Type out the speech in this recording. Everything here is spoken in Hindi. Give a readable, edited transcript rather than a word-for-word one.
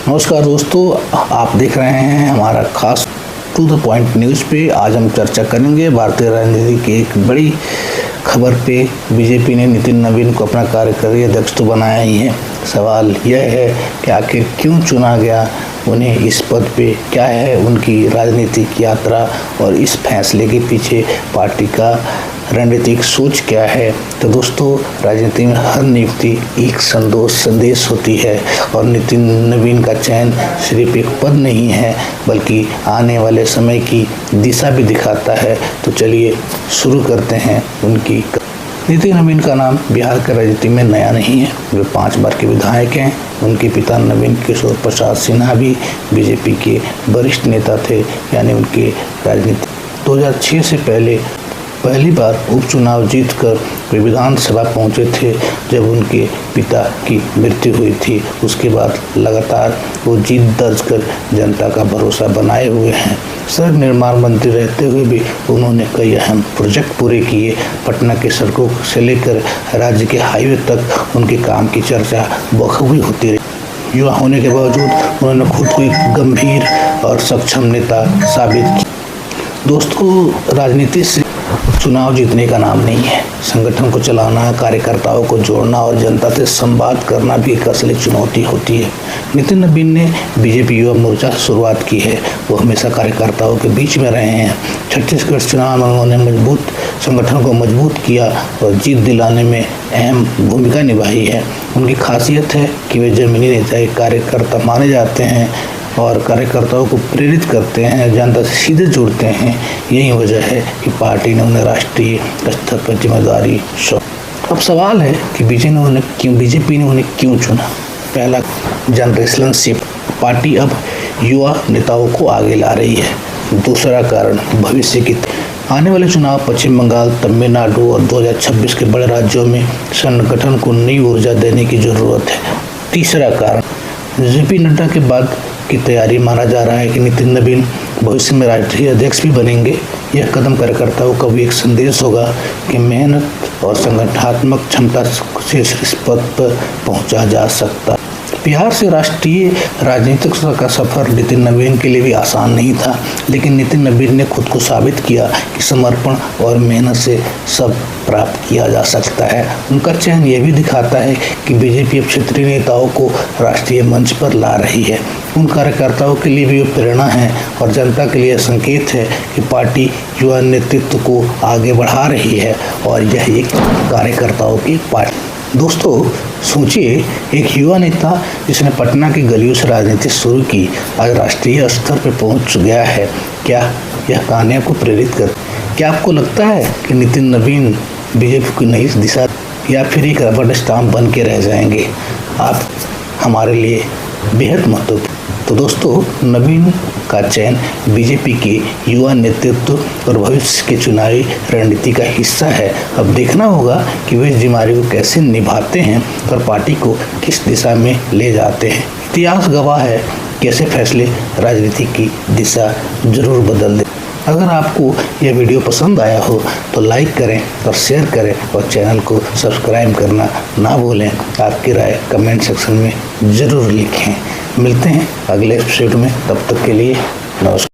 नमस्कार दोस्तों, आप देख रहे हैं हमारा खास टू द पॉइंट न्यूज़ पे। आज हम चर्चा करेंगे भारतीय राजनीति की एक बड़ी खबर पे। बीजेपी ने नितिन नवीन को अपना कार्यकारी अध्यक्ष तो बनाया ही है। सवाल यह है कि आखिर क्यों चुना गया उन्हें इस पद पे, क्या है उनकी राजनीतिक यात्रा और इस फैसले के पीछे पार्टी का रणनीतिक सोच क्या है। तो दोस्तों, राजनीति में हर नियुक्ति एक संदेश होती है और नितिन नवीन का चयन सिर्फ एक पद नहीं है बल्कि आने वाले समय की दिशा भी दिखाता है। तो चलिए शुरू करते हैं उनकी। नितिन नवीन का नाम बिहार की राजनीति में नया नहीं है। वे 5 बार के विधायक हैं। उनके पिता नवीन किशोर प्रसाद सिन्हा भी बीजेपी के वरिष्ठ नेता थे, यानी उनके राजनीति 2006 से पहली बार उपचुनाव जीतकर वे विधानसभा पहुंचे थे जब उनके पिता की मृत्यु हुई थी। उसके बाद लगातार वो जीत दर्ज कर जनता का भरोसा बनाए हुए हैं। सड़क निर्माण मंत्री रहते हुए भी उन्होंने कई अहम प्रोजेक्ट पूरे किए। पटना की सड़कों से लेकर राज्य के हाईवे तक उनके काम की चर्चा बखूबी होती रही। युवा होने के बावजूद उन्होंने खुद को एक गंभीर और सक्षम नेता साबित किया। दोस्तों, राजनीति से चुनाव जीतने का नाम नहीं है। संगठन को चलाना, कार्यकर्ताओं को जोड़ना और जनता से संवाद करना भी एक असली चुनौती होती है। नितिन नवीन ने बीजेपी युवा मोर्चा से शुरुआत की है। वो हमेशा कार्यकर्ताओं के बीच में रहे हैं। छत्तीसगढ़ चुनाव में उन्होंने संगठन को मजबूत किया और जीत दिलाने में अहम भूमिका निभाई है। उनकी खासियत है कि वे जमीनी नेता कार्यकर्ता माने जाते हैं और कार्यकर्ताओं को प्रेरित करते हैं, जनता से सीधे जुड़ते हैं। यही वजह है कि पार्टी ने उन्हें राष्ट्रीय स्तर पर जिम्मेदारी सौंपी। अब सवाल है कि बीजेपी ने उन्हें क्यों चुना। पहला, जनरेशनशिप। पार्टी अब युवा नेताओं को आगे ला रही है। दूसरा कारण, भविष्य की। आने वाले चुनाव पश्चिम बंगाल, तमिलनाडु और 2026 के बड़े राज्यों में संगठन को नई ऊर्जा देने की जरूरत है। तीसरा कारण, जेपी नड्डा के बाद की तैयारी। माना जा रहा है कि नितिन नवीन भविष्य में राष्ट्रीय अध्यक्ष भी बनेंगे। यह कदम कार्यकर्ताओं का भी एक संदेश होगा कि मेहनत और संगठनात्मक क्षमता से इस पद पर पहुंचा जा सकता। बिहार से राष्ट्रीय राजनीतिक का सफर नितिन नवीन के लिए भी आसान नहीं था, लेकिन नितिन नवीन ने खुद को साबित किया कि समर्पण और मेहनत से सब प्राप्त किया जा सकता है। उनका चयन यह भी दिखाता है कि बीजेपी अब क्षेत्रीय नेताओं को राष्ट्रीय मंच पर ला रही है। उन कार्यकर्ताओं के लिए भी प्रेरणा है और जनता के लिए संकेत है कि पार्टी युवा नेतृत्व को आगे बढ़ा रही है और यह एक कार्यकर्ताओं की पार्टी। दोस्तों, सोचिए, एक युवा नेता जिसने पटना की गलियों से राजनीति शुरू की आज राष्ट्रीय स्तर पर पहुंच गया है। क्या यह कहानी आपको प्रेरित कर? क्या आपको लगता है कि नितिन नवीन बीजेपी की नई दिशा या फिर एक रबर स्टाम्प बन के रह जाएंगे? आप हमारे लिए बेहद महत्वपूर्ण। तो दोस्तों, नवीन का चयन बीजेपी के युवा नेतृत्व और भविष्य के चुनावी रणनीति का हिस्सा है। अब देखना होगा कि वे जिम्मेदारी को कैसे निभाते हैं और पार्टी को किस दिशा में ले जाते हैं। इतिहास गवाह है कैसे फैसले राजनीति की दिशा जरूर बदल दे। अगर आपको यह वीडियो पसंद आया हो तो लाइक करें और शेयर करें और चैनल को सब्सक्राइब करना ना भूलें। आपकी राय कमेंट सेक्शन में ज़रूर लिखें। मिलते हैं अगले एपिसोड में, तब तक के लिए नमस्कार।